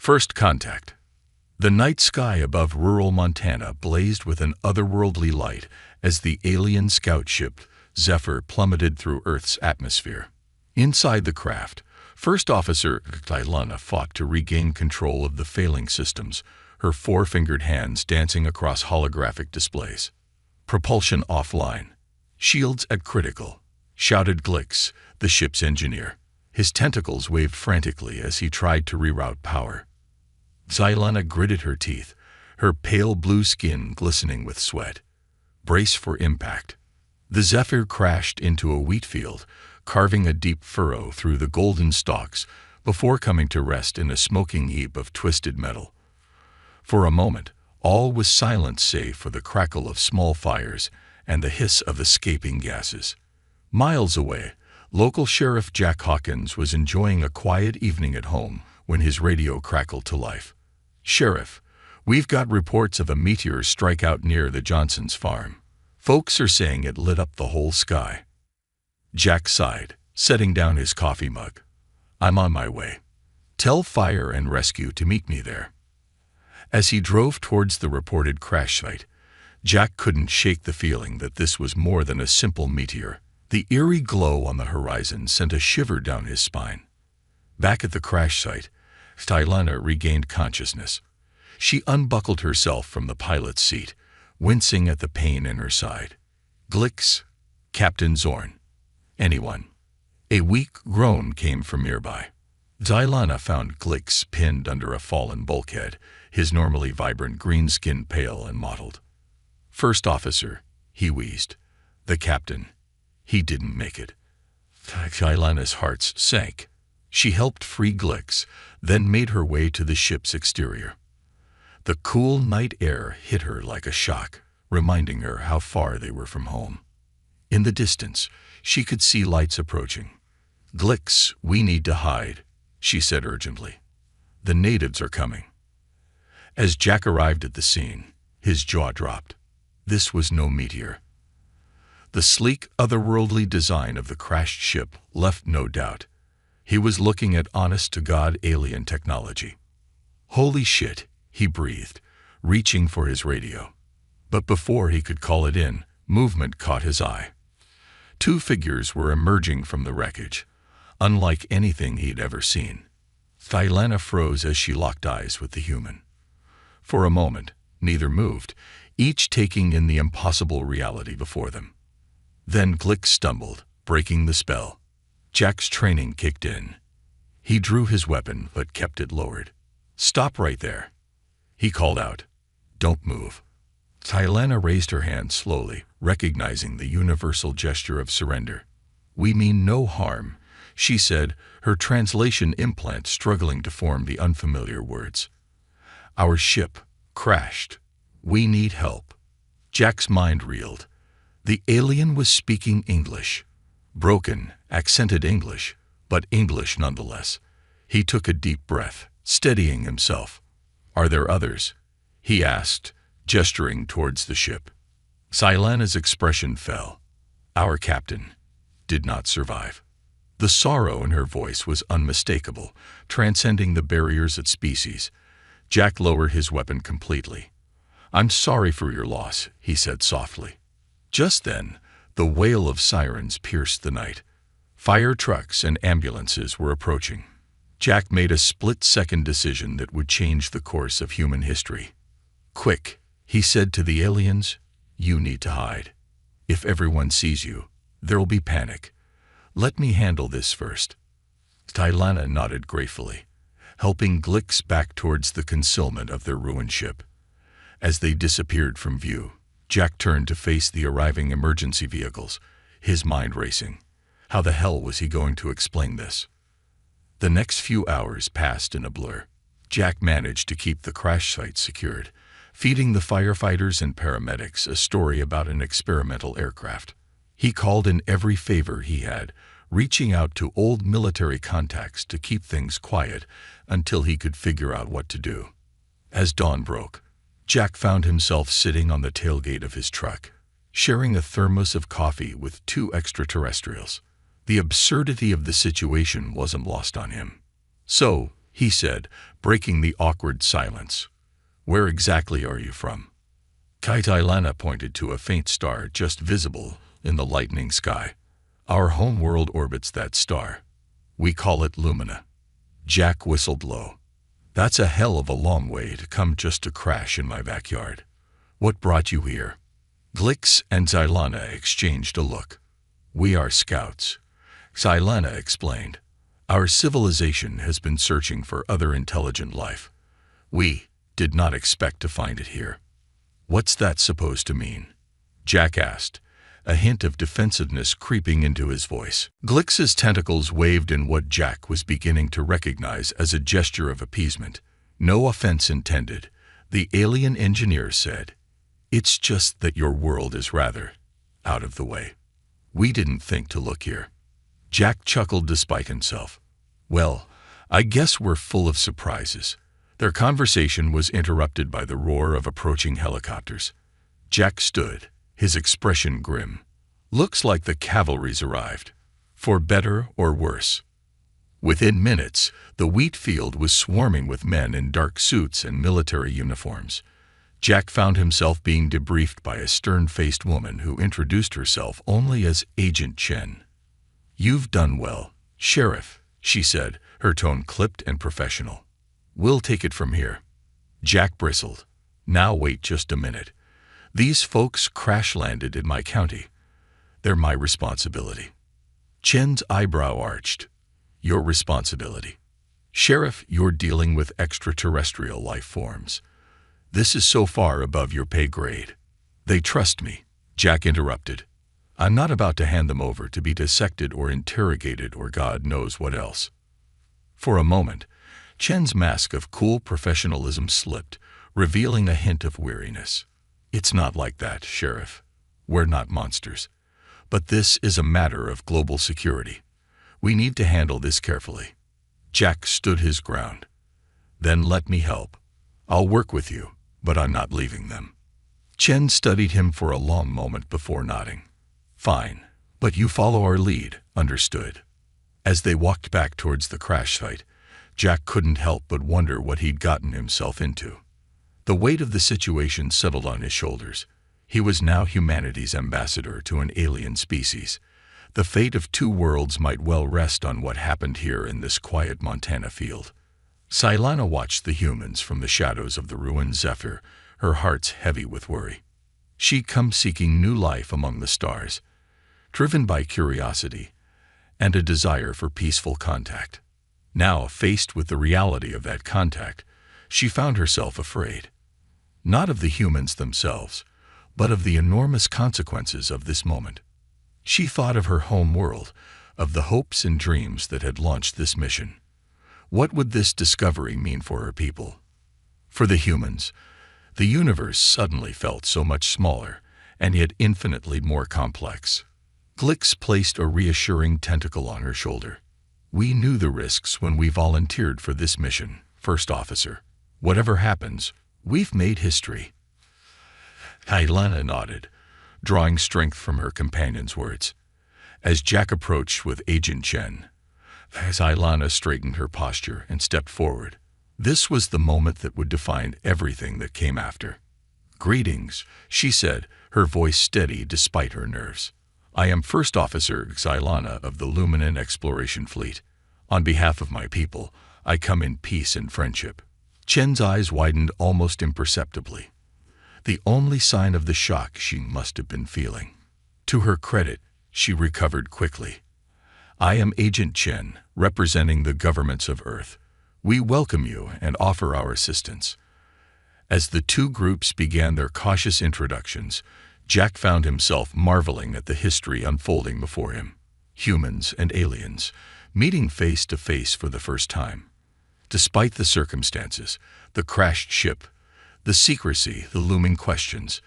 First contact. The night sky above rural Montana blazed with an otherworldly light as the alien scout ship Zephyr plummeted through Earth's atmosphere. Inside the craft, First Officer Tylana fought to regain control of the failing systems, her four-fingered hands dancing across holographic displays. Propulsion offline. Shields at critical, shouted Glix, the ship's engineer. His tentacles waved frantically as he tried to reroute power. Xylana gritted her teeth, her pale blue skin glistening with sweat. Brace for impact. The Zephyr crashed into a wheat field, carving a deep furrow through the golden stalks before coming to rest in a smoking heap of twisted metal. For a moment, all was silent save for the crackle of small fires and the hiss of escaping gases. Miles away, local Sheriff Jack Hawkins was enjoying a quiet evening at home when his radio crackled to life. "Sheriff, we've got reports of a meteor strike out near the Johnsons' farm. Folks are saying it lit up the whole sky." Jack sighed, setting down his coffee mug. "I'm on my way. Tell fire and rescue to meet me there." As he drove towards the reported crash site, Jack couldn't shake the feeling that this was more than a simple meteor. The eerie glow on the horizon sent a shiver down his spine. Back at the crash site, Tylana regained consciousness. She unbuckled herself from the pilot's seat, wincing at the pain in her side. "Glix, Captain Zorn. Anyone?" A weak groan came from nearby. Xylana found Glix pinned under a fallen bulkhead, his normally vibrant green skin pale and mottled. "First Officer," he wheezed. "The captain. He didn't make it." Xylana's heart sank. She helped free Glix, then made her way to the ship's exterior. The cool night air hit her like a shock, reminding her how far they were from home. In the distance, she could see lights approaching. "Glix, we need to hide," she said urgently. "The natives are coming." As Jack arrived at the scene, his jaw dropped. This was no meteor. The sleek, otherworldly design of the crashed ship left no doubt. He was looking at honest-to-God alien technology. "Holy shit," he breathed, reaching for his radio. But before he could call it in, movement caught his eye. Two figures were emerging from the wreckage, unlike anything he'd ever seen. Tylana froze as she locked eyes with the human. For a moment, neither moved, each taking in the impossible reality before them. Then Glix stumbled, breaking the spell. Jack's training kicked in. He drew his weapon but kept it lowered. "Stop right there," he called out. "Don't move." Tylana raised her hand slowly, recognizing the universal gesture of surrender. "We mean no harm," she said, her translation implant struggling to form the unfamiliar words. "Our ship crashed. We need help." Jack's mind reeled. The alien was speaking English. Broken, accented English, but English nonetheless. He took a deep breath, steadying himself. "Are there others?" he asked, gesturing towards the ship. Xylana's expression fell. "Our captain did not survive." The sorrow in her voice was unmistakable, transcending the barriers of species. Jack lowered his weapon completely. "I'm sorry for your loss," he said softly. Just then, the wail of sirens pierced the night. Fire trucks and ambulances were approaching. Jack made a split-second decision that would change the course of human history. "Quick," he said to the aliens, "you need to hide. If everyone sees you, there'll be panic. Let me handle this first." Tylana nodded gratefully, helping Glix back towards the concealment of their ruined ship. As they disappeared from view, Jack turned to face the arriving emergency vehicles, his mind racing. How the hell was he going to explain this? The next few hours passed in a blur. Jack managed to keep the crash site secured, feeding the firefighters and paramedics a story about an experimental aircraft. He called in every favor he had, reaching out to old military contacts to keep things quiet until he could figure out what to do. As dawn broke, Jack found himself sitting on the tailgate of his truck, sharing a thermos of coffee with two extraterrestrials. The absurdity of the situation wasn't lost on him. "So," he said, breaking the awkward silence. "Where exactly are you from?" Kaitailana pointed to a faint star just visible in the lightening sky. "Our home world orbits that star. We call it Lumina." Jack whistled low. "That's a hell of a long way to come just to crash in my backyard. What brought you here?" Glix and Xylana exchanged a look. "We are scouts," Xylana explained. "Our civilization has been searching for other intelligent life. We did not expect to find it here." "What's that supposed to mean?" Jack asked, a hint of defensiveness creeping into his voice. Glix's tentacles waved in what Jack was beginning to recognize as a gesture of appeasement. "No offense intended," the alien engineer said. "It's just that your world is rather out of the way. We didn't think to look here." Jack chuckled despite himself. "Well, I guess we're full of surprises." Their conversation was interrupted by the roar of approaching helicopters. Jack stood, his expression grim. "Looks like the cavalry's arrived, for better or worse." Within minutes, the wheat field was swarming with men in dark suits and military uniforms. Jack found himself being debriefed by a stern-faced woman who introduced herself only as Agent Chen. "You've done well, Sheriff," she said, her tone clipped and professional. "We'll take it from here." Jack bristled. "Now wait just a minute. These folks crash-landed in my county. They're my responsibility." Chen's eyebrow arched. "Your responsibility? Sheriff, you're dealing with extraterrestrial life forms. This is so far above your pay grade." "They trust me," Jack interrupted. "I'm not about to hand them over to be dissected or interrogated or God knows what else." For a moment, Chen's mask of cool professionalism slipped, revealing a hint of weariness. "It's not like that, Sheriff. We're not monsters. But this is a matter of global security. We need to handle this carefully." Jack stood his ground. "Then let me help. I'll work with you, but I'm not leaving them." Chen studied him for a long moment before nodding. "Fine, but you follow our lead, understood?" As they walked back towards the crash site, Jack couldn't help but wonder what he'd gotten himself into. The weight of the situation settled on his shoulders. He was now humanity's ambassador to an alien species. The fate of two worlds might well rest on what happened here in this quiet Montana field. Xylana watched the humans from the shadows of the ruined Zephyr, her heart heavy with worry. She'd come seeking new life among the stars, driven by curiosity and a desire for peaceful contact. Now, faced with the reality of that contact, she found herself afraid. Not of the humans themselves, but of the enormous consequences of this moment. She thought of her home world, of the hopes and dreams that had launched this mission. What would this discovery mean for her people? For the humans, the universe suddenly felt so much smaller, and yet infinitely more complex. Glix placed a reassuring tentacle on her shoulder. "We knew the risks when we volunteered for this mission, First Officer. Whatever happens, we've made history." Xylana nodded, drawing strength from her companion's words. As Jack approached with Agent Chen, Xylana straightened her posture and stepped forward. This was the moment that would define everything that came after. "Greetings," she said, her voice steady despite her nerves. "I am First Officer Xylana of the Luminan Exploration Fleet. On behalf of my people, I come in peace and friendship." Chen's eyes widened almost imperceptibly, the only sign of the shock she must have been feeling. To her credit, she recovered quickly. "I am Agent Chen, representing the governments of Earth. We welcome you and offer our assistance." As the two groups began their cautious introductions, Jack found himself marveling at the history unfolding before him. Humans and aliens, meeting face to face for the first time. Despite the circumstances, the crashed ship, the secrecy, the looming questions,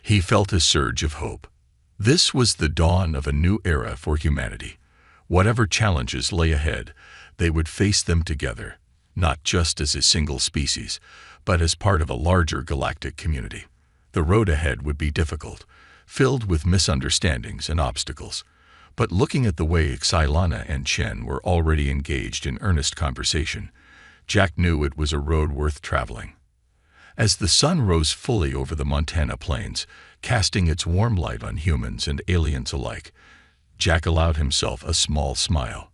he felt a surge of hope. This was the dawn of a new era for humanity. Whatever challenges lay ahead, they would face them together, not just as a single species, but as part of a larger galactic community. The road ahead would be difficult, filled with misunderstandings and obstacles. But looking at the way Xylana and Chen were already engaged in earnest conversation, Jack knew it was a road worth traveling. As the sun rose fully over the Montana plains, casting its warm light on humans and aliens alike, Jack allowed himself a small smile.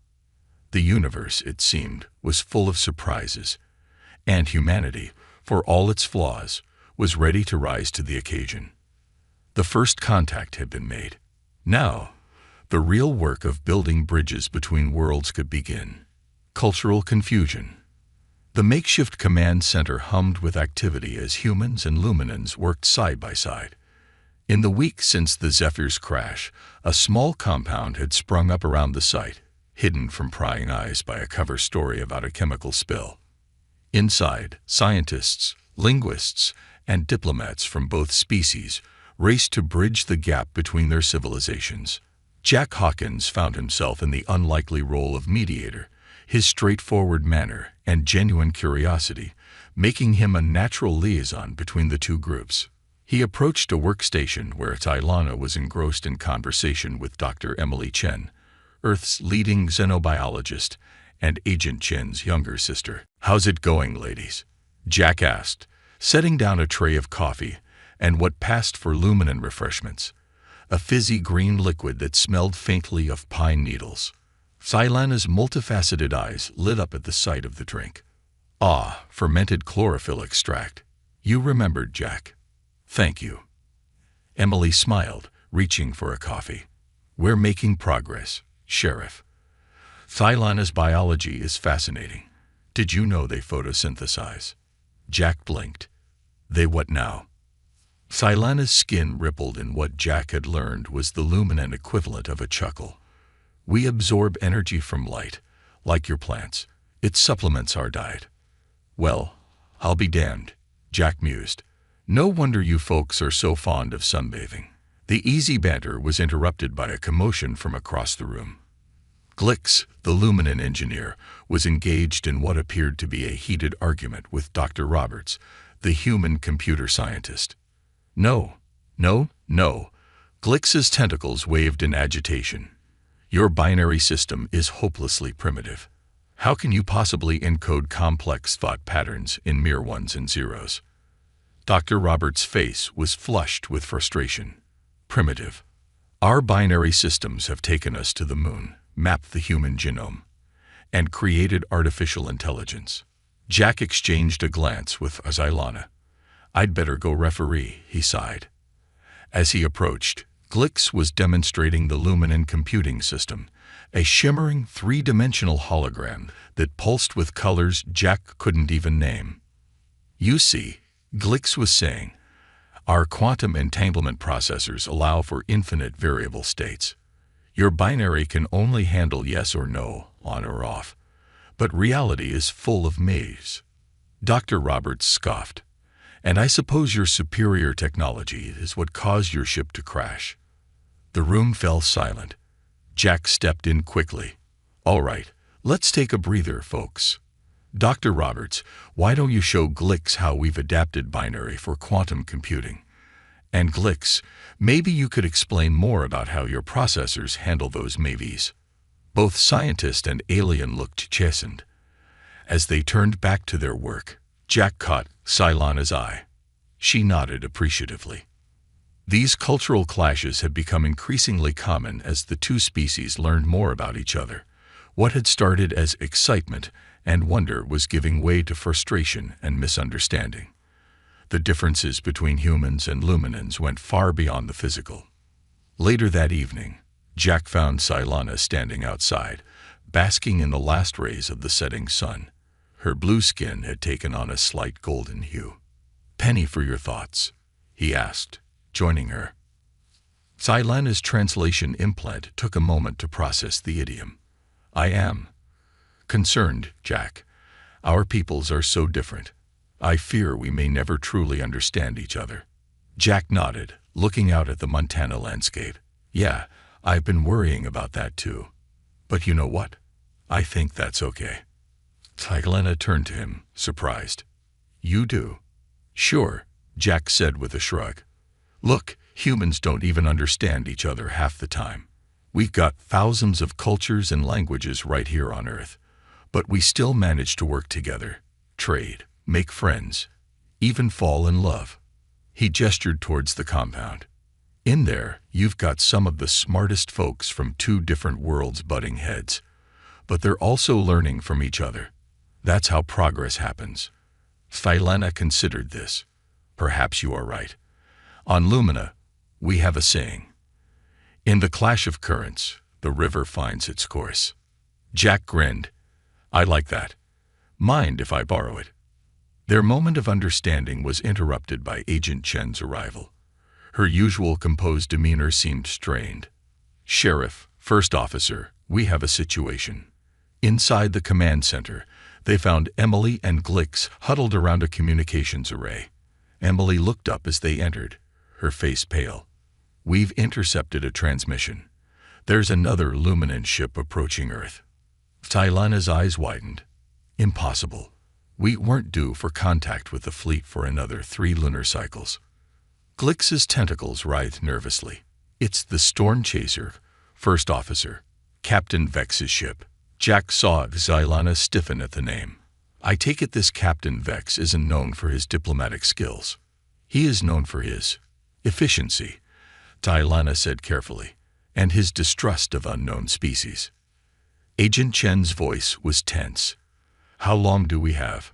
The universe, it seemed, was full of surprises, and humanity, for all its flaws, was ready to rise to the occasion. The first contact had been made. Now, the real work of building bridges between worlds could begin. Cultural confusion. The makeshift command center hummed with activity as humans and Luminans worked side by side. In the week since the Zephyr's crash, a small compound had sprung up around the site, hidden from prying eyes by a cover story about a chemical spill. Inside, scientists, linguists, and diplomats from both species raced to bridge the gap between their civilizations. Jack Hawkins found himself in the unlikely role of mediator, his straightforward manner and genuine curiosity making him a natural liaison between the two groups. He approached a workstation where Tylana was engrossed in conversation with Dr. Emily Chen, Earth's leading xenobiologist and Agent Chen's younger sister. "How's it going, ladies?" Jack asked, setting down a tray of coffee and what passed for Luminan refreshments, a fizzy green liquid that smelled faintly of pine needles. Tylana's multifaceted eyes lit up at the sight of the drink. "Ah, fermented chlorophyll extract. You remembered, Jack. Thank you." Emily smiled, reaching for a coffee. "We're making progress, Sheriff. Tylana's biology is fascinating. Did you know they photosynthesize?" Jack blinked. "They what now?" Tylana's skin rippled in what Jack had learned was the Luminan equivalent of a chuckle. "We absorb energy from light, like your plants. It supplements our diet." "Well, I'll be damned," Jack mused. "No wonder you folks are so fond of sunbathing." The easy banter was interrupted by a commotion from across the room. Glix, the Luminan engineer, was engaged in what appeared to be a heated argument with Dr. Roberts, the human computer scientist. No. Glix's tentacles waved in agitation. "Your binary system is hopelessly primitive. How can you possibly encode complex thought patterns in mere ones and zeros?" Dr. Roberts' face was flushed with frustration. "Primitive. Our binary systems have taken us to the moon, mapped the human genome, and created artificial intelligence." Jack exchanged a glance with Tylana. "I'd better go referee," he sighed. As he approached, Glix was demonstrating the Luminan computing system, a shimmering three-dimensional hologram that pulsed with colors Jack couldn't even name. "You see," Glix was saying, "our quantum entanglement processors allow for infinite variable states. Your binary can only handle yes or no, on or off, but reality is full of maze." Dr. Roberts scoffed. "And I suppose your superior technology is what caused your ship to crash." The room fell silent. Jack stepped in quickly. "All right, let's take a breather, folks. Dr. Roberts, why don't you show Glix how we've adapted binary for quantum computing? And Glix, maybe you could explain more about how your processors handle those maybes." Both scientist and alien looked chastened. As they turned back to their work, Jack caught Tylana's eye. She nodded appreciatively. These cultural clashes had become increasingly common as the two species learned more about each other. What had started as excitement and wonder was giving way to frustration and misunderstanding. The differences between humans and Luminans went far beyond the physical. Later that evening, Jack found Tylana standing outside, basking in the last rays of the setting sun. Her blue skin had taken on a slight golden hue. "Penny for your thoughts?" he asked, joining her. Tylana's translation implant took a moment to process the idiom. "I am concerned, Jack. Our peoples are so different. I fear we may never truly understand each other." Jack nodded, looking out at the Montana landscape. "Yeah, I've been worrying about that too. But you know what? I think that's okay." Tylana turned to him, surprised. "You do?" "Sure," Jack said with a shrug. "Look, humans don't even understand each other half the time. We've got thousands of cultures and languages right here on Earth. But we still managed to work together, trade, make friends, even fall in love. He gestured towards the compound. In there, you've got some of the smartest folks from two different worlds butting heads. But they're also learning from each other. That's how progress happens. Philena considered this. Perhaps you are right. On Lumina, we have a saying. In the clash of currents, the river finds its course. Jack grinned. I like that. Mind if I borrow it? Their moment of understanding was interrupted by Agent Chen's arrival. Her usual composed demeanor seemed strained. Sheriff, First Officer, we have a situation. Inside the command center, they found Emily and Glix huddled around a communications array. Emily looked up as they entered, her face pale. We've intercepted a transmission. There's another luminant ship approaching Earth. Tylena's eyes widened. Impossible. We weren't due for contact with the fleet for another 3 lunar cycles. Glix's tentacles writhed nervously. It's the Storm Chaser, First Officer, Captain Vex's ship. Jack saw Xylana stiffen at the name. I take it this Captain Vex isn't known for his diplomatic skills. He is known for his efficiency, Tylana said carefully, and his distrust of unknown species. Agent Chen's voice was tense. How long do we have?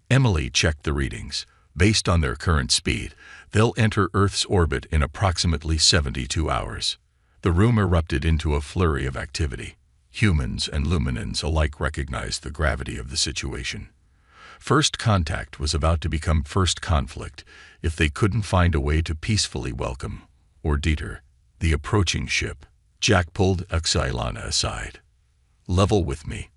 Emily checked the readings. Based on their current speed, they'll enter Earth's orbit in approximately 72 hours. The room erupted into a flurry of activity. Humans and Luminans alike recognized the gravity of the situation. First contact was about to become first conflict if they couldn't find a way to peacefully welcome, or deter, the approaching ship. Jack pulled Xylana aside. Level with me.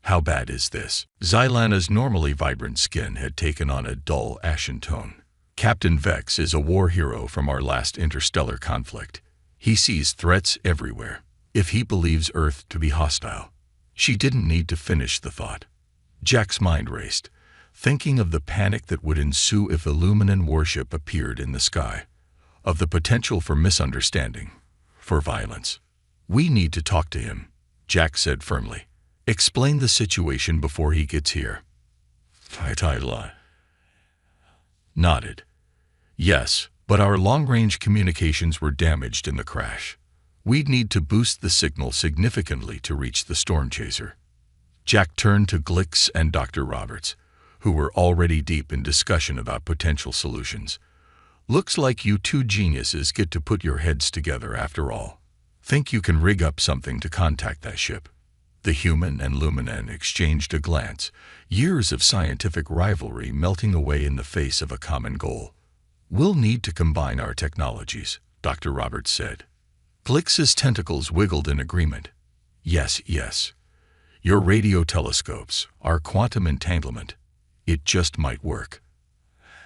How bad is this? Xylana's normally vibrant skin had taken on a dull ashen tone. Captain Vex is a war hero from our last interstellar conflict. He sees threats everywhere. If he believes Earth to be hostile. She didn't need to finish the thought. Jack's mind raced, thinking of the panic that would ensue if a Luminan warship appeared in the sky, of the potential for misunderstanding, for violence. We need to talk to him, Jack said firmly. Explain the situation before he gets here. Tyla nodded. Yes, but our long-range communications were damaged in the crash. We'd need to boost the signal significantly to reach the Storm Chaser. Jack turned to Glix and Dr. Roberts, who were already deep in discussion about potential solutions. Looks like you two geniuses get to put your heads together after all. Think you can rig up something to contact that ship? The human and Luminan exchanged a glance, years of scientific rivalry melting away in the face of a common goal. We'll need to combine our technologies, Dr. Roberts said. Glix's tentacles wiggled in agreement. Yes, yes. Your radio telescopes, our quantum entanglement. It just might work.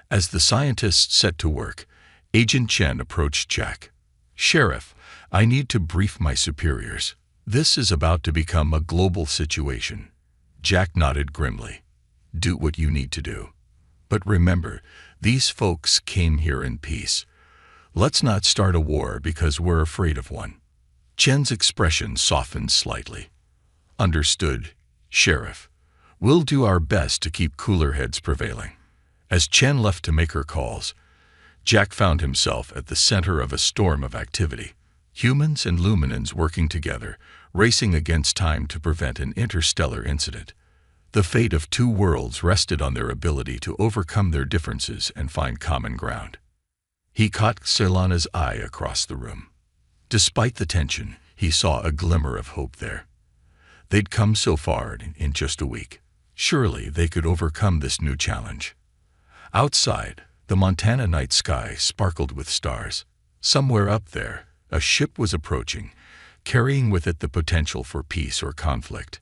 As the scientists set to work, Agent Chen approached Jack. Sheriff, I need to brief my superiors. This is about to become a global situation. Jack nodded grimly. Do what you need to do. But remember, these folks came here in peace. Let's not start a war because we're afraid of one. Chen's expression softened slightly. Understood, Sheriff. We'll do our best to keep cooler heads prevailing. As Chen left to make her calls, Jack found himself at the center of a storm of activity. Humans and Luminans working together, racing against time to prevent an interstellar incident. The fate of two worlds rested on their ability to overcome their differences and find common ground. He caught Xylana's eye across the room. Despite the tension, he saw a glimmer of hope there. They'd come so far in just a week. Surely they could overcome this new challenge. Outside, the Montana night sky sparkled with stars. Somewhere up there, a ship was approaching, carrying with it the potential for peace or conflict.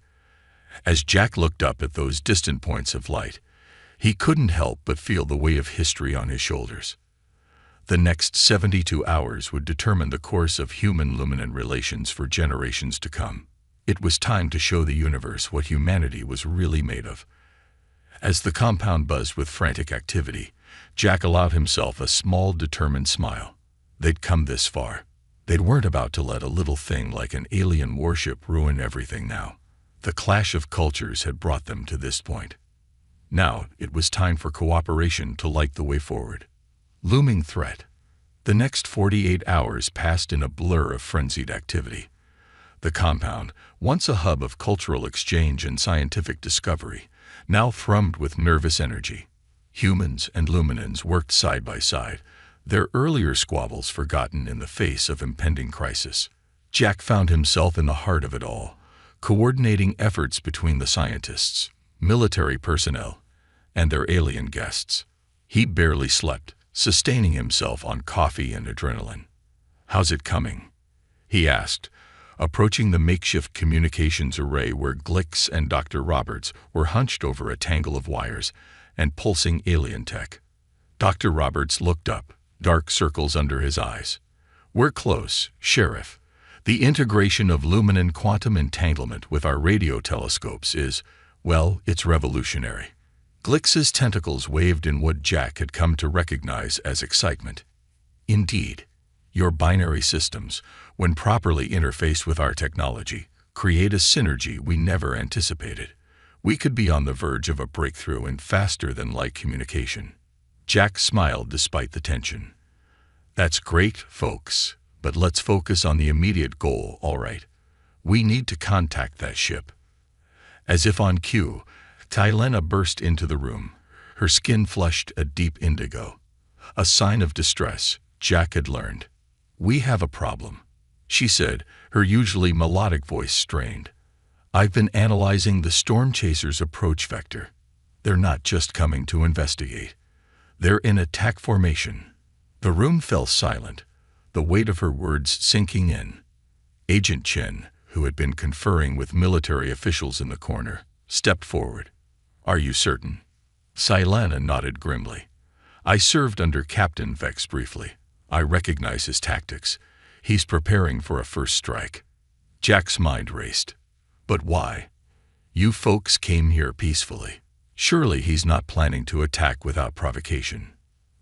As Jack looked up at those distant points of light, he couldn't help but feel the weight of history on his shoulders. The next 72 hours would determine the course of human-Luminan relations for generations to come. It was time to show the universe what humanity was really made of. As the compound buzzed with frantic activity, Jack allowed himself a small, determined smile. They'd come this far. They weren't about to let a little thing like an alien warship ruin everything now. The clash of cultures had brought them to this point. Now it was time for cooperation to light the way forward. Looming threat. The next 48 hours passed in a blur of frenzied activity. The compound, once a hub of cultural exchange and scientific discovery, now thrummed with nervous energy. Humans and Luminans worked side by side, their earlier squabbles forgotten in the face of impending crisis. Jack found himself in the heart of it all, coordinating efforts between the scientists, military personnel, and their alien guests. He barely slept, sustaining himself on coffee and adrenaline. "How's it coming?" he asked, approaching the makeshift communications array where Glix and Dr. Roberts were hunched over a tangle of wires and pulsing alien tech. Dr. Roberts looked up, dark circles under his eyes. "We're close, Sheriff. The integration of Luminan quantum entanglement with our radio telescopes is, well, it's revolutionary." Glix's tentacles waved in what Jack had come to recognize as excitement. "Indeed, your binary systems, when properly interfaced with our technology, create a synergy we never anticipated. We could be on the verge of a breakthrough in faster-than-light communication." Jack smiled despite the tension. "That's great, folks, but let's focus on the immediate goal, all right? We need to contact that ship." As if on cue, Tylena burst into the room, her skin flushed a deep indigo. A sign of distress, Jack had learned. "We have a problem," she said, her usually melodic voice strained. "I've been analyzing the storm chasers' approach vector. They're not just coming to investigate. They're in attack formation." The room fell silent, the weight of her words sinking in. Agent Chen, who had been conferring with military officials in the corner, stepped forward. "Are you certain?" Silana nodded grimly. "I served under Captain Vex briefly. I recognize his tactics. He's preparing for a first strike." Jack's mind raced. "But why? You folks came here peacefully. Surely he's not planning to attack without provocation."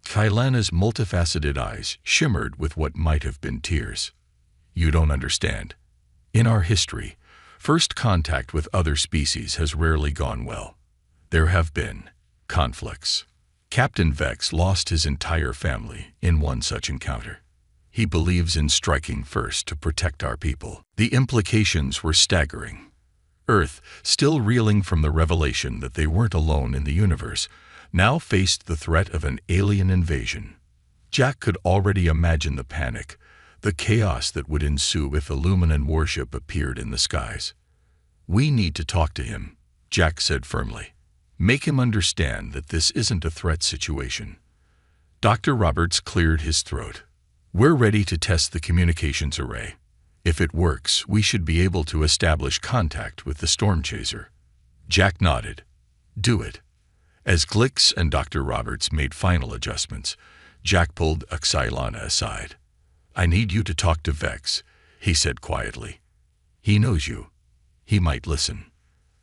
Kailana's multifaceted eyes shimmered with what might have been tears. "You don't understand. In our history, first contact with other species has rarely gone well. There have been conflicts. Captain Vex lost his entire family in one such encounter. He believes in striking first to protect our people." The implications were staggering. Earth, still reeling from the revelation that they weren't alone in the universe, now faced the threat of an alien invasion. Jack could already imagine the panic, the chaos that would ensue if a Luminan warship appeared in the skies. "We need to talk to him," Jack said firmly. "Make him understand that this isn't a threat situation." Dr. Roberts cleared his throat. "We're ready to test the communications array. If it works, we should be able to establish contact with the storm chaser." Jack nodded. "Do it." As Glix and Dr. Roberts made final adjustments, Jack pulled Xylana aside. "I need you to talk to Vex," he said quietly. "He knows you. He might listen."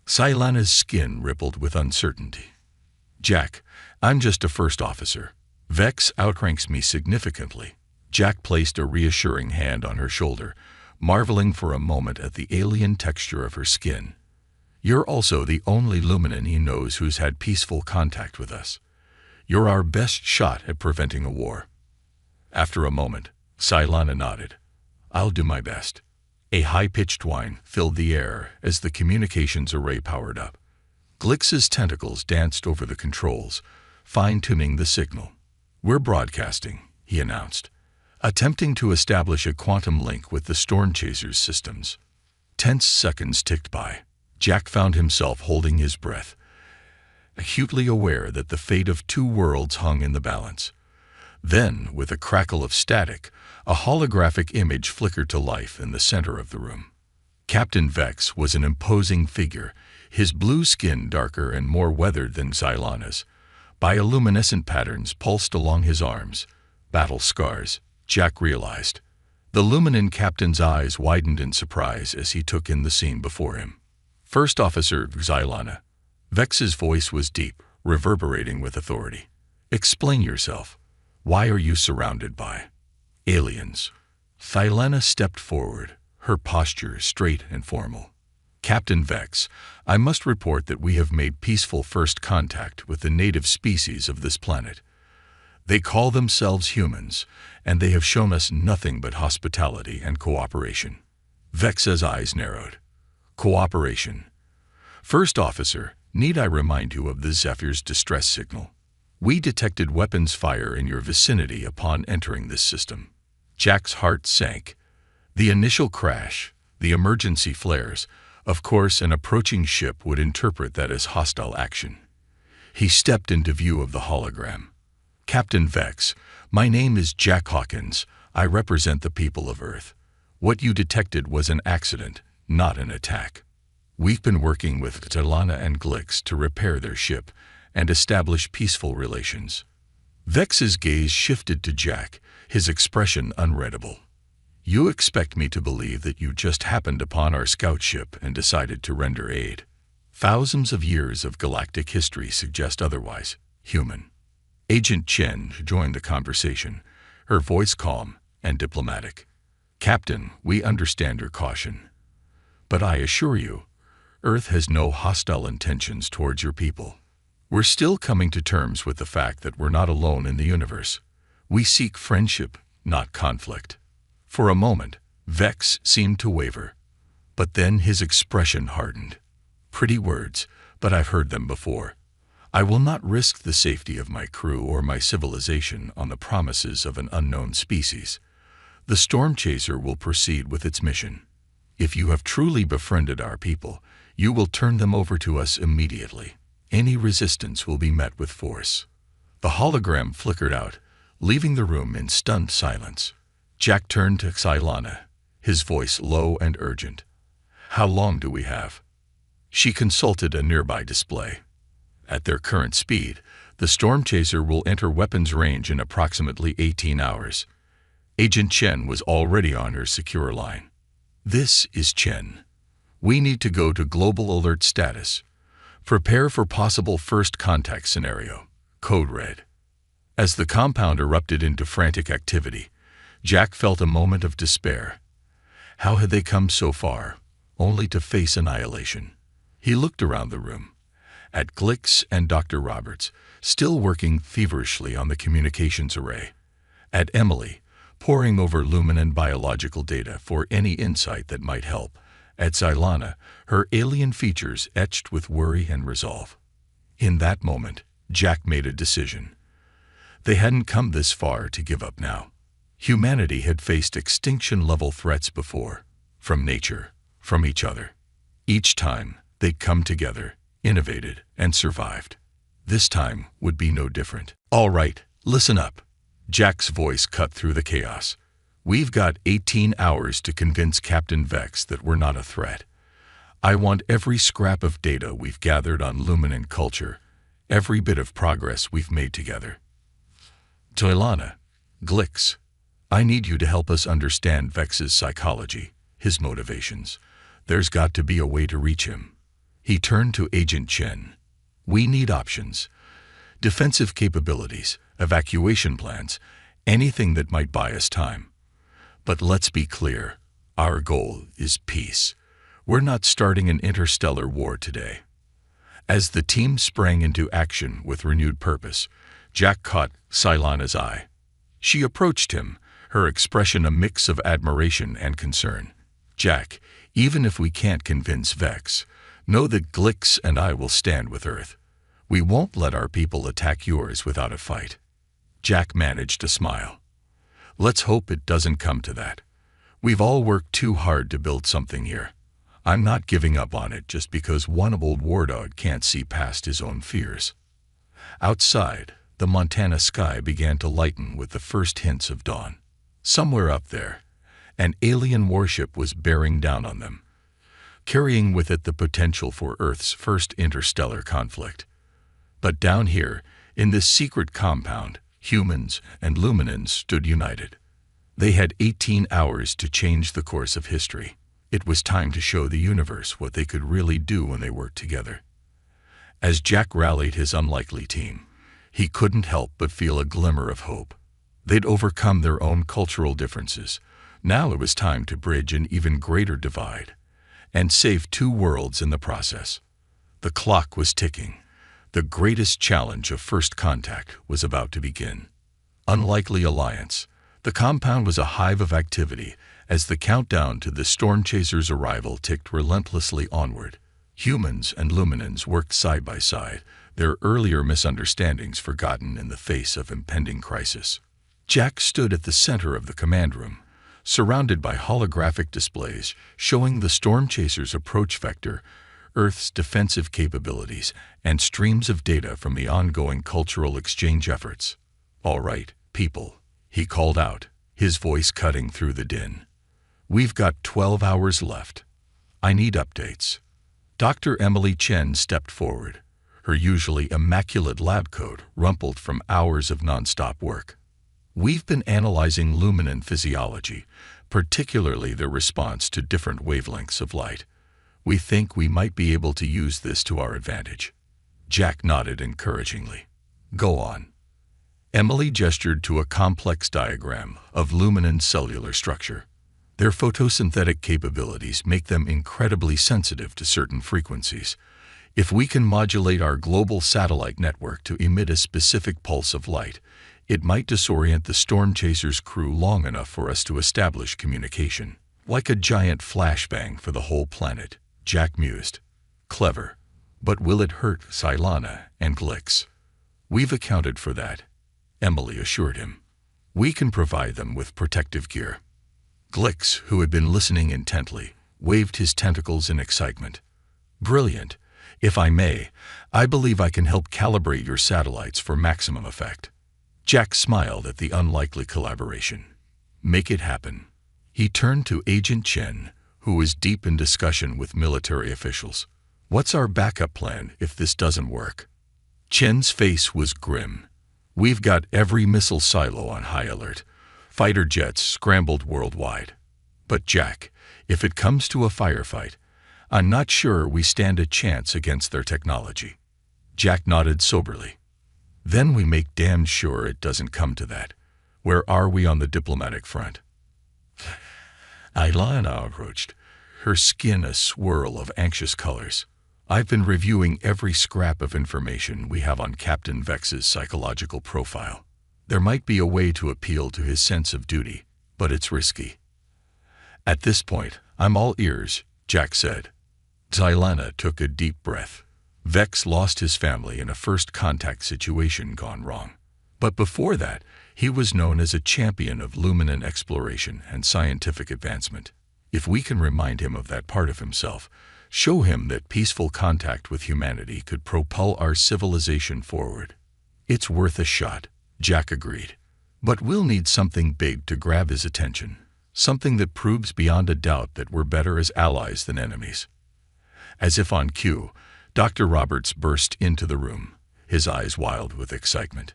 Xylana's skin rippled with uncertainty. "Jack, I'm just a first officer. Vex outranks me significantly." Jack placed a reassuring hand on her shoulder, marveling for a moment at the alien texture of her skin. "You're also the only Luminan he knows who's had peaceful contact with us. You're our best shot at preventing a war." After a moment, Xylana nodded. "I'll do my best." A high-pitched whine filled the air as the communications array powered up. Glix's tentacles danced over the controls, fine-tuning the signal. "We're broadcasting," he announced, attempting to establish a quantum link with the storm chaser's systems. Tense seconds ticked by. Jack found himself holding his breath, acutely aware that the fate of two worlds hung in the balance. Then, with a crackle of static, a holographic image flickered to life in the center of the room. Captain Vex was an imposing figure, his blue skin darker and more weathered than Xylana's. Bioluminescent patterns pulsed along his arms. Battle scars, Jack realized. The Luminan captain's eyes widened in surprise as he took in the scene before him. "First Officer Xylana." Vex's voice was deep, reverberating with authority. "Explain yourself. Why are you surrounded by aliens?" Xylana stepped forward, her posture straight and formal. Captain Vex, I must report that we have made peaceful first contact with the native species of this planet. They call themselves humans, and they have shown us nothing but hospitality and cooperation. Vex's eyes narrowed. Cooperation. First Officer, need I remind you of the Zephyr's distress signal? We detected weapons fire in your vicinity upon entering this system. Jack's heart sank. The initial crash, the emergency flares, of course an approaching ship would interpret that as hostile action. He stepped into view of the hologram. Captain Vex, my name is Jack Hawkins. I represent the people of Earth. What you detected was an accident, not an attack. We've been working with Talana and Glix to repair their ship and establish peaceful relations. Vex's gaze shifted to Jack, his expression unreadable. You expect me to believe that you just happened upon our scout ship and decided to render aid. Thousands of years of galactic history suggest otherwise, human. Agent Chen joined the conversation, her voice calm and diplomatic. Captain, we understand your caution. But I assure you, Earth has no hostile intentions towards your people. We're still coming to terms with the fact that we're not alone in the universe. We seek friendship, not conflict. For a moment, Vex seemed to waver, but then his expression hardened. Pretty words, but I've heard them before. I will not risk the safety of my crew or my civilization on the promises of an unknown species. The storm chaser will proceed with its mission. If you have truly befriended our people, you will turn them over to us immediately. Any resistance will be met with force. The hologram flickered out, leaving the room in stunned silence. Jack turned to Xylana, his voice low and urgent. How long do we have? She consulted a nearby display. At their current speed, the storm chaser will enter weapons range in approximately 18 hours. Agent Chen was already on her secure line. This is Chen. We need to go to global alert status. Prepare for possible first contact scenario. Code red. As the compound erupted into frantic activity, Jack felt a moment of despair. How had they come so far, only to face annihilation? He looked around the room, at Glix and Dr. Roberts, still working feverishly on the communications array, at Emily, poring over lumen and biological data for any insight that might help, at Xylana, her alien features etched with worry and resolve. In that moment, Jack made a decision. They hadn't come this far to give up now. Humanity had faced extinction-level threats before, from nature, from each other. Each time, they'd come together, innovated, and survived. This time would be no different. All right, listen up. Jack's voice cut through the chaos. We've got 18 hours to convince Captain Vex that we're not a threat. I want every scrap of data we've gathered on lumen and culture, every bit of progress we've made together. Toilana, Glix, I need you to help us understand Vex's psychology, his motivations. There's got to be a way to reach him. He turned to Agent Chen. We need options. Defensive capabilities, evacuation plans, anything that might buy us time. But let's be clear, our goal is peace. We're not starting an interstellar war today. As the team sprang into action with renewed purpose, Jack caught Xylana's eye. She approached him, her expression a mix of admiration and concern. Jack, even if we can't convince Vex, know that Glix and I will stand with Earth. We won't let our people attack yours without a fight. Jack managed a smile. Let's hope it doesn't come to that. We've all worked too hard to build something here. I'm not giving up on it just because one old war dog can't see past his own fears. Outside, the Montana sky began to lighten with the first hints of dawn. Somewhere up there, an alien warship was bearing down on them, carrying with it the potential for Earth's first interstellar conflict. But down here, in this secret compound, humans and luminans stood united. They had 18 hours to change the course of history. It was time to show the universe what they could really do when they worked together. As Jack rallied his unlikely team, he couldn't help but feel a glimmer of hope. They'd overcome their own cultural differences. Now it was time to bridge an even greater divide. and saved 2 worlds in the process. The clock was ticking. The greatest challenge of first contact was about to begin. Unlikely alliance. The compound was a hive of activity as the countdown to the storm chaser's arrival ticked relentlessly onward. Humans and Luminans worked side by side, their earlier misunderstandings forgotten in the face of impending crisis. Jack stood at the center of the command room, surrounded by holographic displays showing the storm chaser's approach vector, Earth's defensive capabilities, and streams of data from the ongoing cultural exchange efforts. "All right, people," he called out, his voice cutting through the din. "We've got 12 hours left. I need updates." Dr. Emily Chen stepped forward, her usually immaculate lab coat rumpled from hours of nonstop work. "We've been analyzing luminan physiology, particularly their response to different wavelengths of light. We think we might be able to use this to our advantage." Jack nodded encouragingly. "Go on." Emily gestured to a complex diagram of luminan cellular structure. "Their photosynthetic capabilities make them incredibly sensitive to certain frequencies. If we can modulate our global satellite network to emit a specific pulse of light, it might disorient the storm chaser's crew long enough for us to establish communication. Like a giant flashbang for the whole planet," Jack mused. "Clever. But will it hurt Cylana and Glix?" "We've accounted for that," Emily assured him. "We can provide them with protective gear." Glix, who had been listening intently, waved his tentacles in excitement. "Brilliant. If I may, I believe I can help calibrate your satellites for maximum effect." Jack smiled at the unlikely collaboration. "Make it happen." He turned to Agent Chen, who was deep in discussion with military officials. "What's our backup plan if this doesn't work?" Chen's face was grim. "We've got every missile silo on high alert. Fighter jets scrambled worldwide. But Jack, if it comes to a firefight, I'm not sure we stand a chance against their technology." Jack nodded soberly. "Then we make damn sure it doesn't come to that. Where are we on the diplomatic front?" Ilana approached, her skin a swirl of anxious colors. "I've been reviewing every scrap of information we have on Captain Vex's psychological profile. There might be a way to appeal to his sense of duty, but it's risky." "At this point, I'm all ears," Jack said. Ilana took a deep breath. Vex lost his family in a first contact situation gone wrong. But before that, he was known as a champion of luminan exploration and scientific advancement. If we can remind him of that part of himself, show him that peaceful contact with humanity could propel our civilization forward. "It's worth a shot," Jack agreed. "But we'll need something big to grab his attention, something that proves beyond a doubt that we're better as allies than enemies." As if on cue, Dr. Roberts burst into the room, his eyes wild with excitement.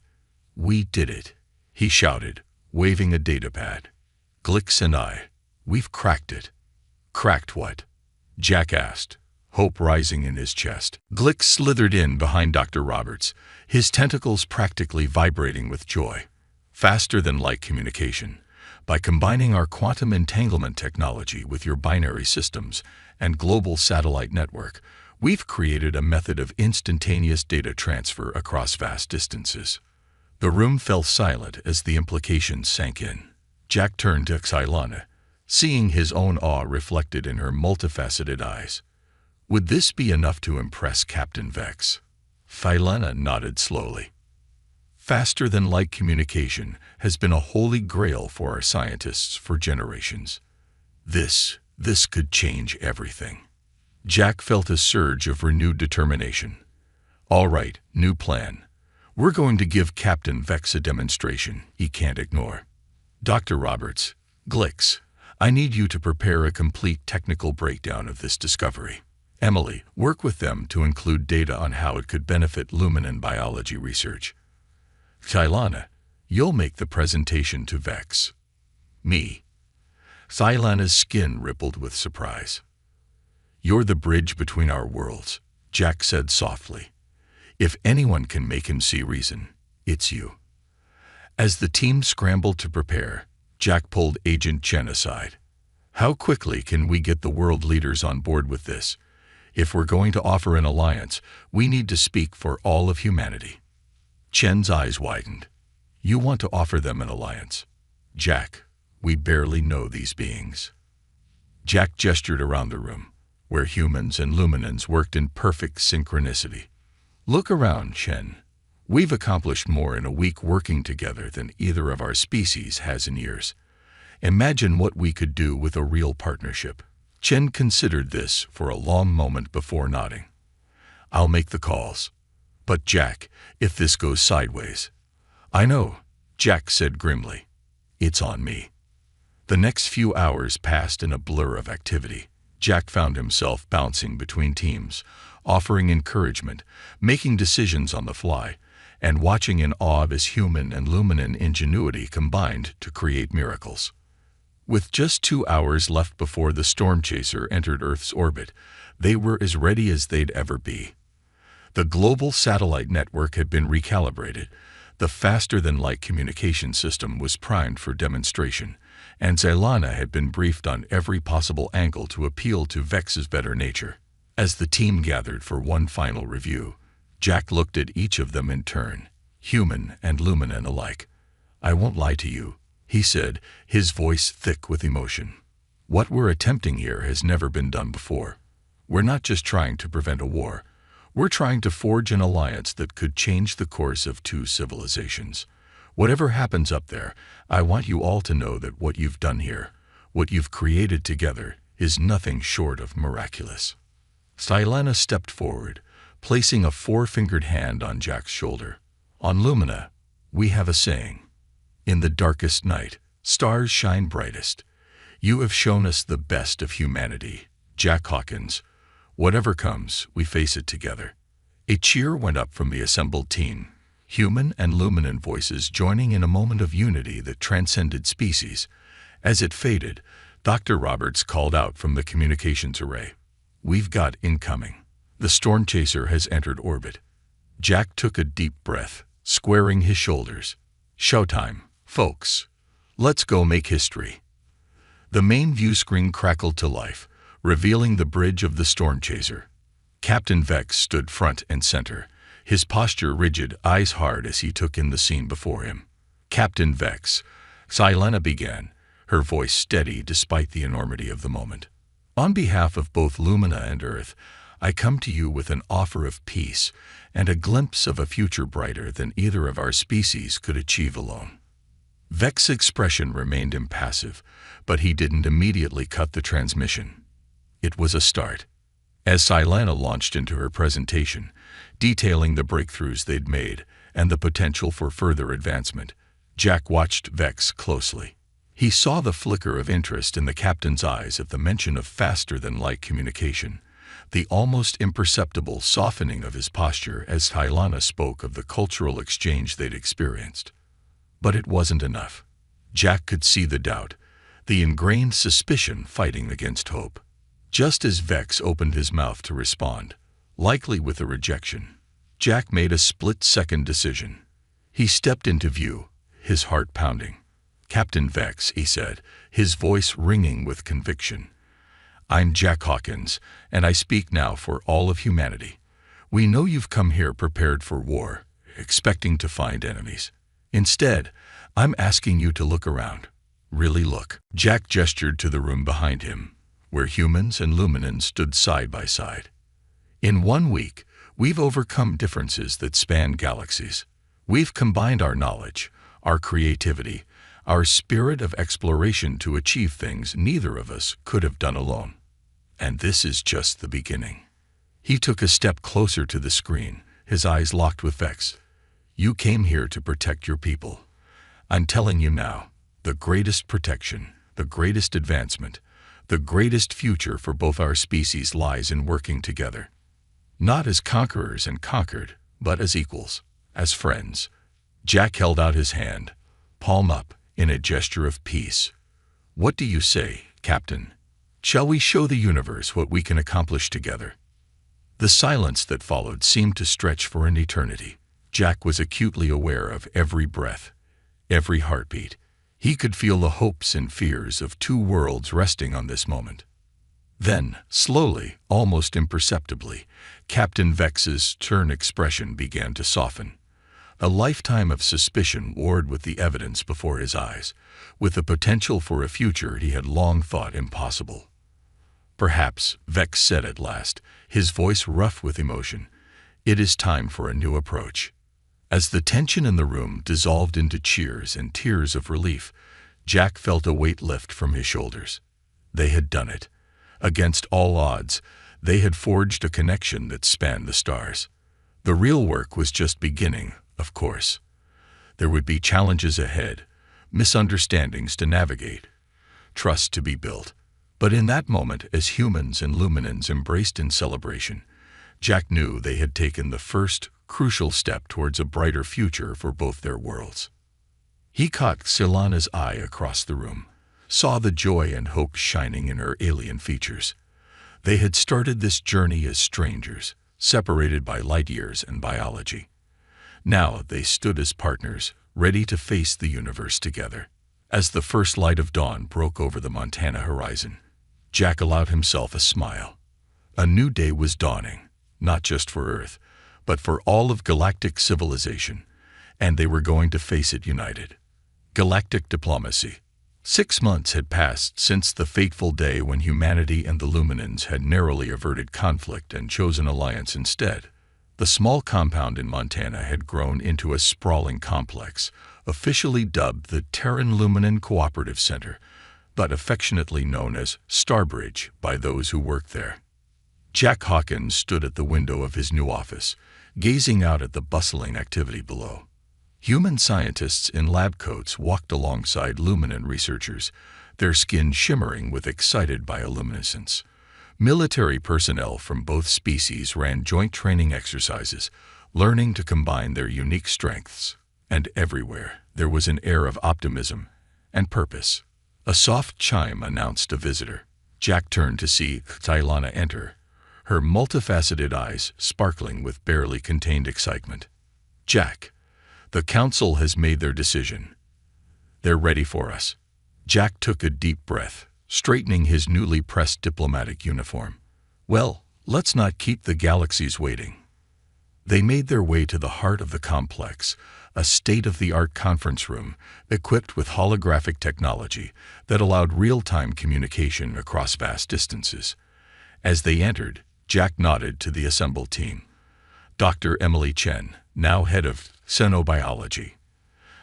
"We did it," he shouted, waving a datapad. "Glix and I, we've cracked it." "Cracked what?" Jack asked, hope rising in his chest. Glix slithered in behind Dr. Roberts, his tentacles practically vibrating with joy. "Faster than light communication. By combining our quantum entanglement technology with your binary systems and global satellite network, we've created a method of instantaneous data transfer across vast distances." The room fell silent as the implications sank in. Jack turned to Xylana, seeing his own awe reflected in her multifaceted eyes. Would this be enough to impress Captain Vex? Xylana nodded slowly. Faster than light communication has been a holy grail for our scientists for generations. This could change everything. Jack felt a surge of renewed determination. "All right, new plan. We're going to give Captain Vex a demonstration he can't ignore." "Dr. Roberts, Glix, I need you to prepare a complete technical breakdown of this discovery. Emily, work with them to include data on how it could benefit luminan biology research. Xylana, you'll make the presentation to Vex." "Me?" Xylana's skin rippled with surprise. "You're the bridge between our worlds," Jack said softly. "If anyone can make him see reason, it's you." As the team scrambled to prepare, Jack pulled Agent Chen aside. How quickly can we get the world leaders on board with this? If we're going to offer an alliance, we need to speak for all of humanity. Chen's eyes widened. You want to offer them an alliance? Jack, we barely know these beings. Jack gestured around the room, where humans and luminans worked in perfect synchronicity. Look around, Chen. We've accomplished more in a week working together than either of our species has in years. Imagine what we could do with a real partnership. Chen considered this for a long moment before nodding. I'll make the calls. But Jack, if this goes sideways. I know, Jack said grimly. It's on me. The next few hours passed in a blur of activity. Jack found himself bouncing between teams, offering encouragement, making decisions on the fly, and watching in awe as human and luminan ingenuity combined to create miracles. With just 2 hours left before the storm chaser entered Earth's orbit, they were as ready as they'd ever be. The global satellite network had been recalibrated, the faster-than-light communication system was primed for demonstration, and Zailana had been briefed on every possible angle to appeal to Vex's better nature. As the team gathered for one final review, Jack looked at each of them in turn, human and luminan alike. I won't lie to you, he said, his voice thick with emotion. What we're attempting here has never been done before. We're not just trying to prevent a war. We're trying to forge an alliance that could change the course of 2 civilizations. Whatever happens up there, I want you all to know that what you've done here, what you've created together, is nothing short of miraculous. Zailana stepped forward, placing a 4-fingered hand on Jack's shoulder. On Lumina, we have a saying. In the darkest night, stars shine brightest. You have shown us the best of humanity, Jack Hawkins. Whatever comes, we face it together. A cheer went up from the assembled team, human and luminan voices joining in a moment of unity that transcended species. As it faded, Dr. Roberts called out from the communications array. We've got incoming. The storm chaser has entered orbit. Jack took a deep breath, squaring his shoulders. Showtime, folks. Let's go make history. The main view screen crackled to life, revealing the bridge of the storm chaser. Captain Vex stood front and center, his posture rigid, eyes hard as he took in the scene before him. Captain Vex, Zailana began, her voice steady despite the enormity of the moment. On behalf of both Lumina and Earth, I come to you with an offer of peace and a glimpse of a future brighter than either of our species could achieve alone. Vex's expression remained impassive, but he didn't immediately cut the transmission. It was a start. As Zailana launched into her presentation, detailing the breakthroughs they'd made and the potential for further advancement, Jack watched Vex closely. He saw the flicker of interest in the captain's eyes at the mention of faster-than-light communication, the almost imperceptible softening of his posture as Zailana spoke of the cultural exchange they'd experienced. But it wasn't enough. Jack could see the doubt, the ingrained suspicion fighting against hope. Just as Vex opened his mouth to respond, likely with a rejection, Jack made a split-second decision. He stepped into view, his heart pounding. Captain Vex, he said, his voice ringing with conviction. I'm Jack Hawkins, and I speak now for all of humanity. We know you've come here prepared for war, expecting to find enemies. Instead, I'm asking you to look around. Really look. Jack gestured to the room behind him, where humans and luminans stood side by side. In 1 week, we've overcome differences that span galaxies. We've combined our knowledge, our creativity, our spirit of exploration to achieve things neither of us could have done alone. And this is just the beginning. He took a step closer to the screen, his eyes locked with Vex. You came here to protect your people. I'm telling you now, the greatest protection, the greatest advancement, the greatest future for both our species lies in working together. Not as conquerors and conquered, but as equals, as friends. Jack held out his hand, palm up, in a gesture of peace. What do you say, Captain? Shall we show the universe what we can accomplish together? The silence that followed seemed to stretch for an eternity. Jack was acutely aware of every breath, every heartbeat. He could feel the hopes and fears of two worlds resting on this moment. Then, slowly, almost imperceptibly, Captain Vex's stern expression began to soften. A lifetime of suspicion warred with the evidence before his eyes, with the potential for a future he had long thought impossible. "Perhaps," Vex said at last, his voice rough with emotion, "it is time for a new approach." As the tension in the room dissolved into cheers and tears of relief, Jack felt a weight lift from his shoulders. They had done it. Against all odds, they had forged a connection that spanned the stars. The real work was just beginning, of course. There would be challenges ahead, misunderstandings to navigate, trust to be built. But in that moment, as humans and luminans embraced in celebration, Jack knew they had taken the first, crucial step towards a brighter future for both their worlds. He caught Silana's eye across the room, saw the joy and hope shining in her alien features. They had started this journey as strangers, separated by light years and biology. Now they stood as partners, ready to face the universe together. As the first light of dawn broke over the Montana horizon, Jack allowed himself a smile. A new day was dawning, not just for Earth, but for all of galactic civilization, and they were going to face it united. Galactic diplomacy. 6 months had passed since the fateful day when humanity and the Luminans had narrowly averted conflict and chosen alliance instead. The small compound in Montana had grown into a sprawling complex, officially dubbed the Terran Luminan Cooperative Center, but affectionately known as Starbridge by those who worked there. Jack Hawkins stood at the window of his new office, gazing out at the bustling activity below. Human scientists in lab coats walked alongside Luminan researchers, their skin shimmering with excited bioluminescence. Military personnel from both species ran joint training exercises, learning to combine their unique strengths. And everywhere, there was an air of optimism and purpose. A soft chime announced a visitor. Jack turned to see Silana enter, her multifaceted eyes sparkling with barely contained excitement. "Jack, the Council has made their decision. They're ready for us." Jack took a deep breath, straightening his newly pressed diplomatic uniform. "Well, let's not keep the galaxies waiting." They made their way to the heart of the complex, a state-of-the-art conference room equipped with holographic technology that allowed real-time communication across vast distances. As they entered, Jack nodded to the assembled team. Dr. Emily Chen, now head of Xenobiology,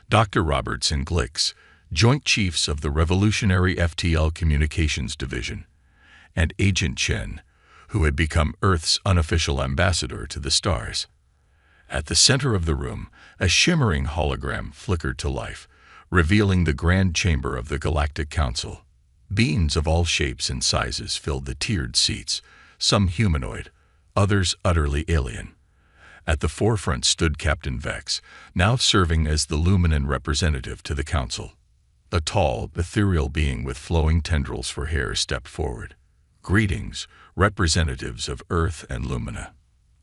Dr. Roberts and Glix, Joint Chiefs of the Revolutionary FTL Communications Division, and Agent Chen, who had become Earth's unofficial ambassador to the stars. At the center of the room, a shimmering hologram flickered to life, revealing the grand chamber of the Galactic Council. Beings of all shapes and sizes filled the tiered seats, some humanoid, others utterly alien. At the forefront stood Captain Vex, now serving as the Luminan representative to the Council. A tall, ethereal being with flowing tendrils for hair stepped forward. "Greetings, representatives of Earth and Lumina.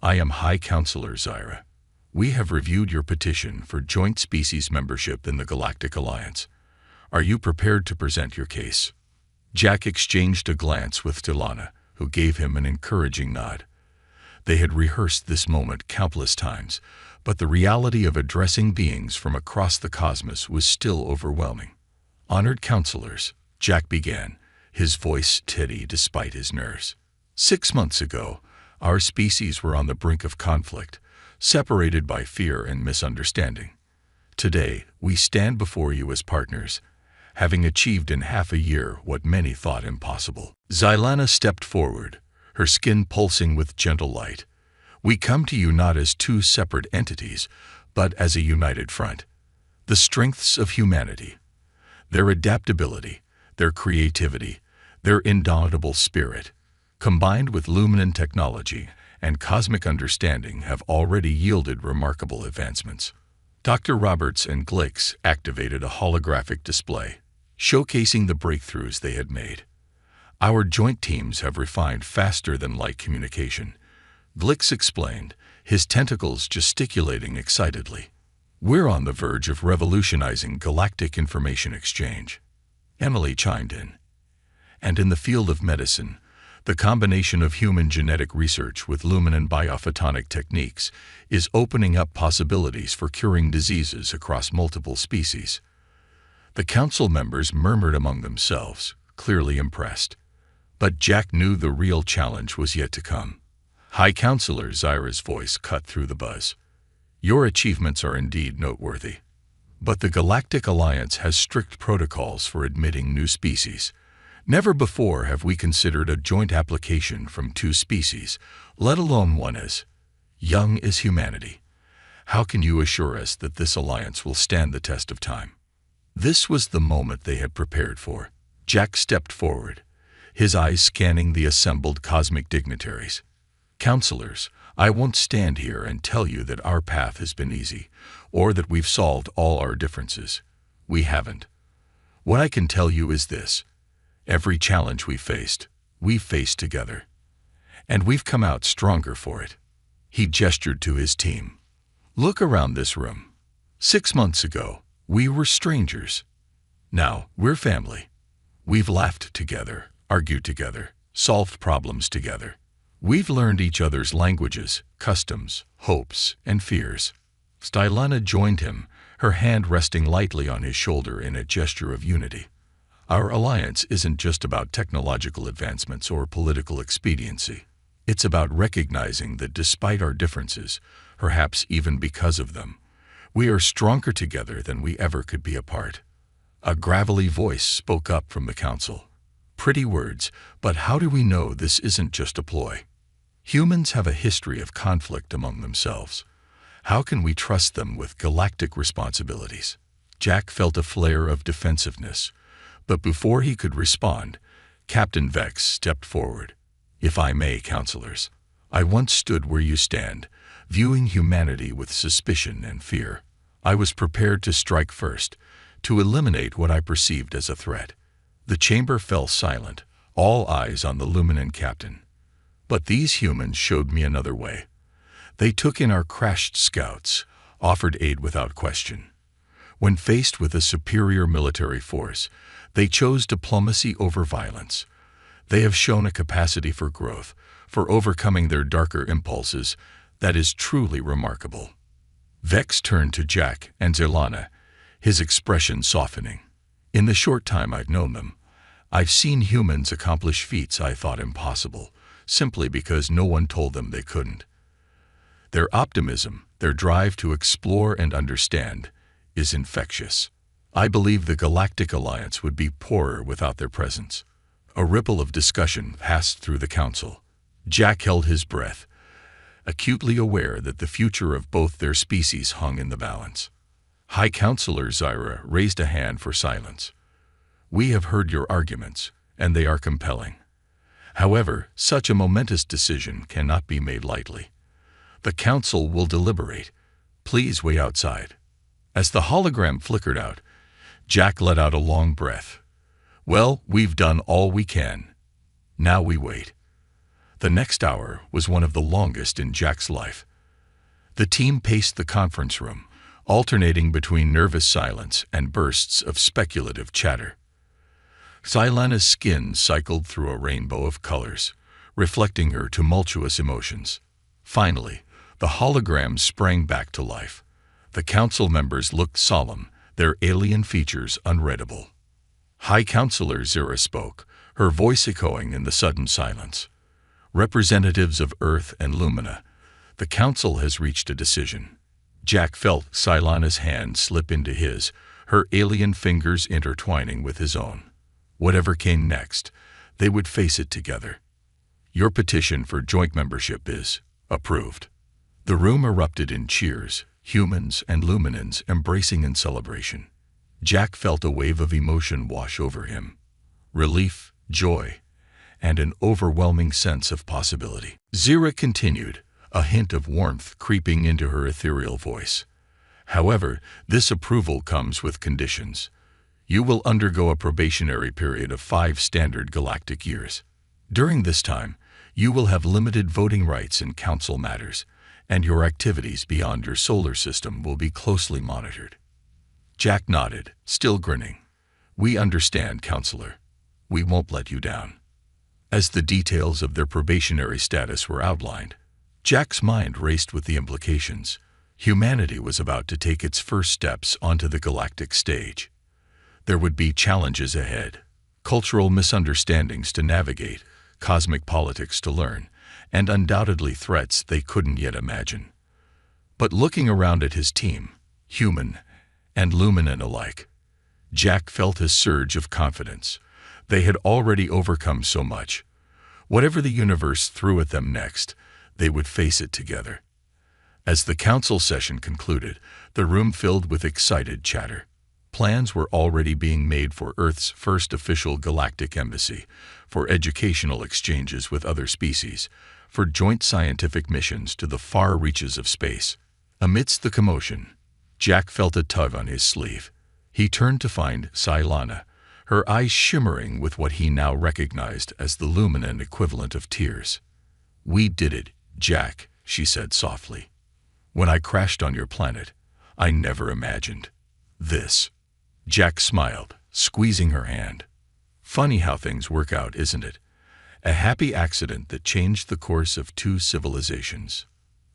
I am High Counselor Zyra. We have reviewed your petition for joint species membership in the Galactic Alliance. Are you prepared to present your case?" Jack exchanged a glance with Silana, who gave him an encouraging nod. They had rehearsed this moment countless times, but the reality of addressing beings from across the cosmos was still overwhelming. "Honored counselors," Jack began, his voice steady despite his nerves. 6 months ago, our species were on the brink of conflict, separated by fear and misunderstanding. Today, we stand before you as partners, having achieved in half a year what many thought impossible. Silana stepped forward, her skin pulsing with gentle light. "We come to you not as two separate entities, but as a united front. The strengths of humanity, their adaptability, their creativity, their indomitable spirit, combined with Luminan technology and cosmic understanding have already yielded remarkable advancements." Dr. Roberts and Glix activated a holographic display, showcasing the breakthroughs they had made. "Our joint teams have refined faster-than-light communication," Glix explained, his tentacles gesticulating excitedly. We're on the verge of revolutionizing galactic information exchange. Emily chimed in. And in the field of medicine, the combination of human genetic research with luminant biophotonic techniques is opening up possibilities for curing diseases across multiple species. The council members murmured among themselves, clearly impressed. But Jack knew the real challenge was yet to come. High Counselor Zyra's voice cut through the buzz. Your achievements are indeed noteworthy. But the Galactic Alliance has strict protocols for admitting new species. Never before have we considered a joint application from two species, let alone one as young as humanity. How can you assure us that this alliance will stand the test of time? This was the moment they had prepared for. Jack stepped forward, his eyes scanning the assembled cosmic dignitaries. Counselors, I won't stand here and tell you that our path has been easy, or that we've solved all our differences. We haven't. What I can tell you is this. Every challenge we've faced together. And we've come out stronger for it. He gestured to his team. Look around this room. 6 months ago, we were strangers. Now, we're family. We've laughed together, argued together, solved problems together. We've learned each other's languages, customs, hopes, and fears. Stylana joined him, her hand resting lightly on his shoulder in a gesture of unity. Our alliance isn't just about technological advancements or political expediency. It's about recognizing that despite our differences, perhaps even because of them, we are stronger together than we ever could be apart. A gravelly voice spoke up from the council. Pretty words, but how do we know this isn't just a ploy? Humans have a history of conflict among themselves. How can we trust them with galactic responsibilities? Jack felt a flare of defensiveness, but before he could respond, Captain Vex stepped forward. If I may, counselors, I once stood where you stand, viewing humanity with suspicion and fear. I was prepared to strike first, to eliminate what I perceived as a threat. The chamber fell silent, all eyes on the luminant captain. But these humans showed me another way. They took in our crashed scouts, offered aid without question. When faced with a superior military force, they chose diplomacy over violence. They have shown a capacity for growth, for overcoming their darker impulses, that is truly remarkable. Vex turned to Jack and Zelana, his expression softening. In the short time I've known them, I've seen humans accomplish feats I thought impossible, simply because no one told them they couldn't. Their optimism, their drive to explore and understand, is infectious. I believe the Galactic Alliance would be poorer without their presence. A ripple of discussion passed through the council. Jack held his breath, acutely aware that the future of both their species hung in the balance. High Counselor Zyra raised a hand for silence. We have heard your arguments, and they are compelling. However, such a momentous decision cannot be made lightly. The council will deliberate. Please wait outside. As the hologram flickered out, Jack let out a long breath. Well, we've done all we can. Now we wait. The next hour was one of the longest in Jack's life. The team paced the conference room, alternating between nervous silence and bursts of speculative chatter. Silana's skin cycled through a rainbow of colors, reflecting her tumultuous emotions. Finally, the hologram sprang back to life. The council members looked solemn, their alien features unreadable. High Counselor Zyra spoke, her voice echoing in the sudden silence. Representatives of Earth and Lumina, the council has reached a decision. Jack felt Silana's hand slip into his, her alien fingers intertwining with his own. Whatever came next, they would face it together. Your petition for joint membership is approved. The room erupted in cheers, humans and luminans embracing in celebration. Jack felt a wave of emotion wash over him. Relief, joy, and an overwhelming sense of possibility. Zyra continued, a hint of warmth creeping into her ethereal voice. However, this approval comes with conditions. You will undergo a probationary period of 5 standard galactic years. During this time, you will have limited voting rights in council matters, and your activities beyond your solar system will be closely monitored." Jack nodded, still grinning. "We understand, counselor. We won't let you down." As the details of their probationary status were outlined, Jack's mind raced with the implications. Humanity was about to take its first steps onto the galactic stage. There would be challenges ahead, cultural misunderstandings to navigate, cosmic politics to learn, and undoubtedly threats they couldn't yet imagine. But looking around at his team, human and luminant alike, Jack felt a surge of confidence. They had already overcome so much. Whatever the universe threw at them next, they would face it together. As the council session concluded, the room filled with excited chatter. Plans were already being made for Earth's first official galactic embassy, for educational exchanges with other species, for joint scientific missions to the far reaches of space. Amidst the commotion, Jack felt a tug on his sleeve. He turned to find Silana, her eyes shimmering with what he now recognized as the luminant equivalent of tears. "We did it, Jack," she said softly. "When I crashed on your planet, I never imagined this." Jack smiled, squeezing her hand. "Funny how things work out, isn't it? A happy accident that changed the course of two civilizations."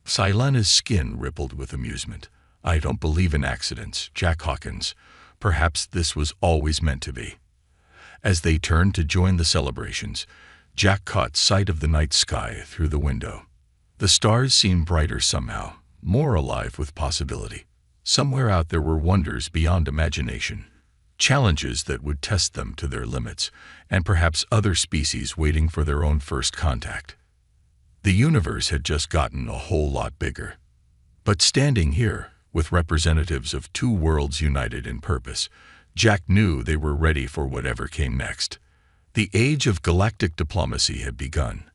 Silana's skin rippled with amusement. "I don't believe in accidents, Jack Hawkins. Perhaps this was always meant to be." As they turned to join the celebrations, Jack caught sight of the night sky through the window. The stars seemed brighter somehow, more alive with possibility. Somewhere out there were wonders beyond imagination, challenges that would test them to their limits, and perhaps other species waiting for their own first contact. The universe had just gotten a whole lot bigger. But standing here, with representatives of two worlds united in purpose, Jack knew they were ready for whatever came next. The age of galactic diplomacy had begun,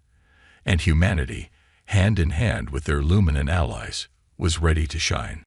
and humanity, hand in hand with their luminant allies, was ready to shine.